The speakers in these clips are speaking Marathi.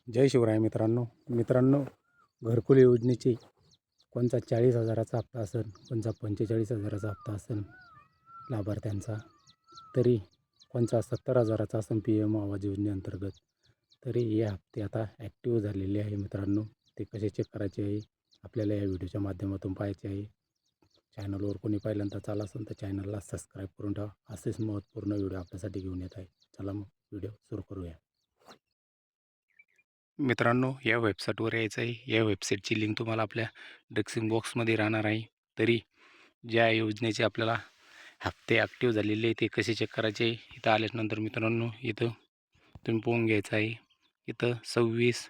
जय शिवराय मित्रांनो, घरकुल योजनेची कोणचा 40,000चा हप्ता असेल, कोणचा 45,000चा हप्ता असेल लाभार्थ्यांचा, तरी कोणचा 70,000चा असेल PM आवाज योजनेअंतर्गत, तरी हे हप्ते आता ॲक्टिव्ह झालेले आहे मित्रांनो. ते कसे चेक करायचे आहे आपल्याला या व्हिडिओच्या माध्यमातून पाहायचे आहे. चॅनलवर कोणी पहिल्यांदा चाला असेल तर चॅनलला सबस्क्राईब करून ठेवा. असेच महत्त्वपूर्ण व्हिडिओ आपल्यासाठी घेऊन येत आहे. चला मग व्हिडिओ सुरू करूया. मित्रांनो, या वेबसाईटवर यायचं आहे. या वेबसाईटची लिंक तुम्हाला आपल्या डिस्क्रिप्शन बॉक्समध्ये राहणार आहे. तरी ज्या योजनेचे आपल्याला हप्ते ॲक्टिव्ह झालेले ते कसे चेक करायचे, इथं आल्यानंतर मित्रांनो इथं तुम्ही पाहून घ्यायचं आहे. इथं 26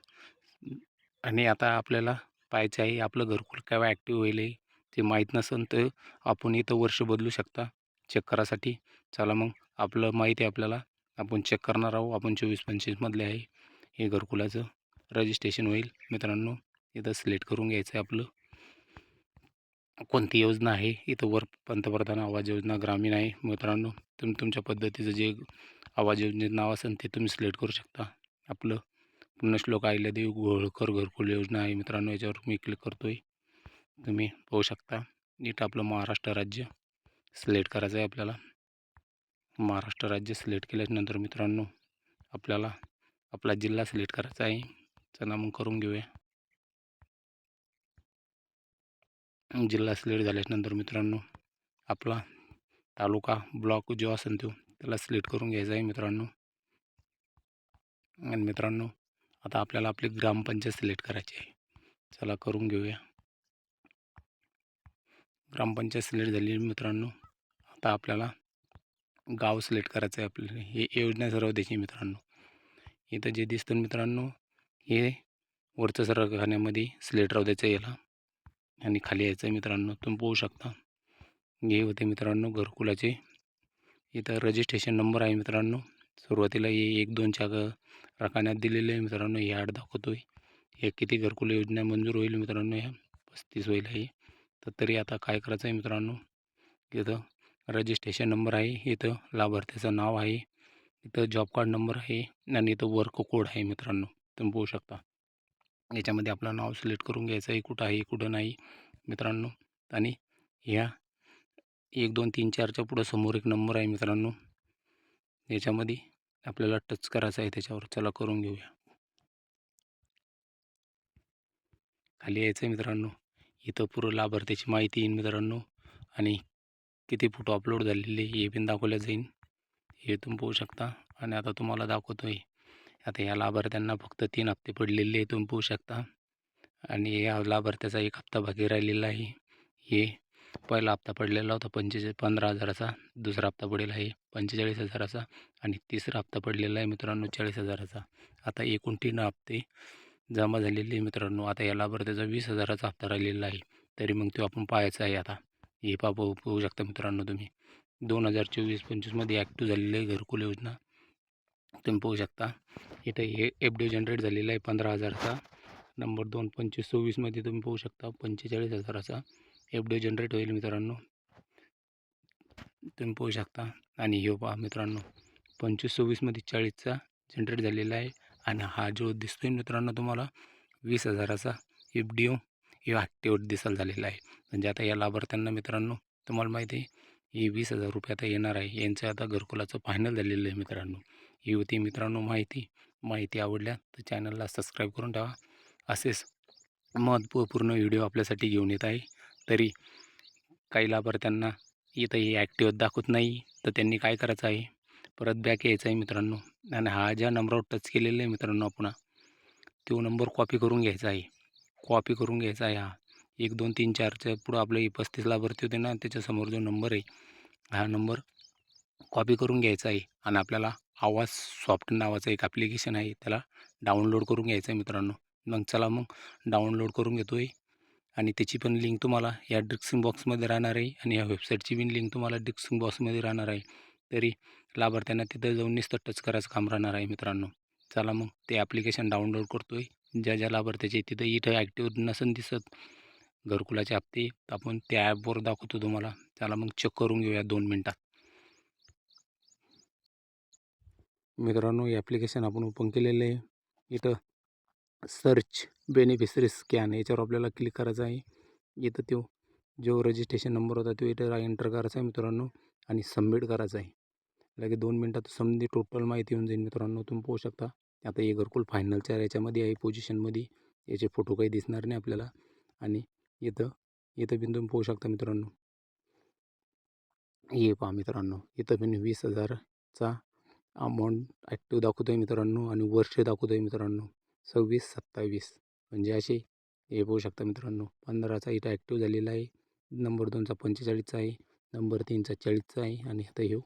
आणि आता आपल्याला पाहायचं आहे आपलं घरकुल केव्हा ॲक्टिव्ह होईल आहे. ते माहीत नसेल तर आपण इथं वर्ष बदलू शकता चेक करायसाठी. चला मग आपलं माहिती आहे आपल्याला, आपण चेक करणार आहोत. आपण 24-25 मधले आहे. हे घरकुलाचं रजिस्ट्रेशन होईल मित्रांनो. इथं सिलेक्ट करून घ्यायचं आहे आपलं कोणती योजना आहे. इथं वर पंतप्रधान आवास योजना ग्रामीण आहे मित्रांनो. तुम्ही तुमच्या पद्धतीचं जे आवास योजनेचं नाव असेल ते तुम्ही सिलेक्ट करू शकता. आपलं पुण्यश्लोक अहिल्यादेवी होळकर घरकुल योजना आहे मित्रांनो. याच्यावर मी क्लिक करतो आहे. तुम्ही पाहू शकता इथं आपलं महाराष्ट्र राज्य सिलेक्ट करायचं आहे आपल्याला. महाराष्ट्र राज्य सिलेक्ट केल्यानंतर मित्रांनो आपल्याला आपला जिल्हा सिलेक्ट करायचा आहे. चला मग करून घेऊया. जिल्हा सिलेक्ट झाल्यानंतर मित्रांनो आपला तालुका ब्लॉक जो असेल तो त्याला सिलेक्ट करून घ्यायचा आहे मित्रांनो. आणि मित्रांनो आता आपल्याला आपली ग्रामपंचायत सिलेक्ट करायची आहे. चला करून घेऊया. ग्रामपंचायत सिलेक्ट झाली मित्रांनो. आता आपल्याला गाव सिलेक्ट करायचं आहे आपल्याला. हे योजना सर्व द्यायची मित्रांनो. इथं जे दिसतं मित्रांनो हे वरचं सर्व खाण्यामध्ये सिलेक्ट राहू द्यायचं याला आणि खाली यायचं आहे मित्रांनो. तुम्ही पाहू शकता हे होते मित्रांनो घरकुलाचे. इथं रजिस्ट्रेशन नंबर आहे मित्रांनो. सुरुवातीला हे 1-2च्या रकान्यात दिलेले आहे मित्रांनो. हे 8 दाखवतो आहे. हे किती घरकुल योजना मंजूर होईल मित्रांनो, ह्या 35 होईल आहे. तर तरी आता काय करायचं आहे मित्रांनो, इथं रजिस्ट्रेशन नंबर आहे, इथं लाभार्थ्याचं नाव आहे, इथं जॉब कार्ड नंबर आहे आणि इथं वर्क कोड आहे मित्रांनो. तुम्ही पाहू शकता. याच्यामध्ये आपलं नाव सिलेक्ट करून घ्यायचं आहे, कुठं आहे कुठं नाही मित्रांनो. आणि ह्या 1 2 3 4च्या पुढं समोर एक नंबर आहे मित्रांनो. याच्यामध्ये आपल्याला टच करायचं आहे त्याच्यावर. चला करून घेऊया. खाली यायचं आहे मित्रांनो. इथं पूर्ण लाभार्थ्याची माहिती येईल मित्रांनो आणि किती फोटो अपलोड झालेले हे पण दाखवलं जाईल. हे तुम्ही पाहू शकता. आणि आता तुम्हाला दाखवतो आहे. आता या लाभार्थ्यांना फक्त 3 हप्ते पडलेले आहे तुम्ही पाहू शकता. आणि या लाभार्थ्याचा 1 हप्ता बाकी राहिलेला आहे. हे पहिला हप्ता पडलेला होता 15,000चा, दुसरा हप्ता पडेल आहे 45,000चा आणि तिसरा हप्ता पडलेला आहे मित्रांनो 40,000चा. आता एकूण 3 हप्ते जमा झालेले मित्रांनो. आता या लाभार्थ्याचा 20,000चा हप्ता राहिलेला आहे. तरी मग तो आपण पाहायचा आहे आता. हे पाहू शकता मित्रांनो तुम्ही 2024-25मध्ये ॲक्टिव्ह झालेली आहे घरकुल योजना. तुम्ही पाहू शकता इथं हे FD जनरेट झालेला आहे 15,000चा. नंबर 2 25-26मध्ये तुम्ही पाहू शकता 45,000चा FD जनरेट होईल मित्रांनो. तुम्ही पाहू शकता. आणि हे पहा मित्रांनो 25-26मध्ये 40चा जनरेट झालेला आहे. आणि हा जो दिसतोय मित्रांनो तुम्हाला 20,000चा FD हे ॲक्टिव्ह दिसायला झालेला आहे. म्हणजे आता या लाभार्थ्यांना मित्रांनो तुम्हाला माहिती आहे हे 20,000 रुपये आता येणार आहे. यांचं आता घरकुलाचं फायनल झालेलं आहे मित्रांनो. ही होती मित्रांनो माहिती आवडल्या तर चॅनलला सबस्क्राईब करून ठेवा. असेच महत्त्वपूर्ण व्हिडिओ आपल्यासाठी घेऊन येत आहे. तरी काही लाभार्थ्यांना इथं हे ॲक्टिव्ह दाखवत नाही तर त्यांनी काय करायचं आहे, परत बॅक यायचं आहे मित्रांनो. आणि हा ज्या नंबरवर टच केलेला आहे मित्रांनो आपण तो नंबर कॉपी करून घ्यायचा आहे. हा 1 2 3 4च्या पुढं आपलं 35 लाभार्थी होते ना, त्याच्यासमोर जो नंबर आहे हा नंबर कॉपी करून घ्यायचा आहे. आणि आपल्याला आवाज सॉफ्ट नावाचं एक ॲप्लिकेशन आहे त्याला डाउनलोड करून घ्यायचं आहे मित्रांनो. मग चला मग डाउनलोड करून घेतो आहे. आणि त्याची पण लिंक तुम्हाला या डिस्क्रिप्शन बॉक्समध्ये राहणार आहे आणि या वेबसाईटची पण लिंक तुम्हाला डिस्क्रिप्शन बॉक्समध्ये राहणार आहे. तरी लाभार्थ्यांना तिथं जाऊन नुसतं टच करायचं काम राहणार आहे मित्रांनो. चला मग ते ॲप्लिकेशन डाउनलोड करतो आहे. ज्या लाभार्थ्याचे इथं ॲक्टिव्ह नसेल दिसत घरकुलाचे हप्ते आपण त्या ॲपवर दाखवतो तुम्हाला. चला मग चेक करून घेऊया 2 मिनटात. मित्रांनो हे ॲप्लिकेशन आपण ओपन केलेलं आहे. इथं सर्च बेनिफिशरी स्कॅन याच्यावर आपल्याला क्लिक करायचं आहे. इथं तो जो रजिस्ट्रेशन नंबर होता तो इथं एंटर करायचा आहे मित्रांनो आणि सबमिट करायचा आहे. लगेच 2 मिनटात समधी टोटल माहिती येऊन जाईल मित्रांनो. तुम्ही पाहू शकता आता हे घरकुल फायनलच्या याच्यामध्ये आहे पोझिशनमध्ये. याचे फोटो काही दिसणार नाही आपल्याला. आणि इथं इथं बिंदू पाहू शकता मित्रांनो. हे पहा मित्रांनो, इथं पण 20,000चा अमाऊंट ॲक्टिव्ह दाखवतो आहे मित्रांनो आणि वर्ष दाखवतो आहे मित्रांनो 26-27. म्हणजे असे हे पाहू शकता मित्रांनो. 15चा इथं ॲक्टिव्ह झालेला आहे. नंबर 2चा 45चा आहे. नंबर 3चा 40चा आहे आणि आता हे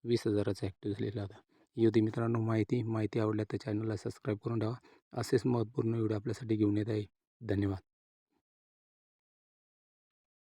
20,000चा ॲक्टिव्ह झालेला होता. ही होती मित्रांनो माहिती आवडल्या तर चॅनलला सबस्क्राईब करून ठेवा. असेच महत्त्वपूर्ण व्हिडिओ आपल्यासाठी घेऊन येत आहे. धन्यवाद.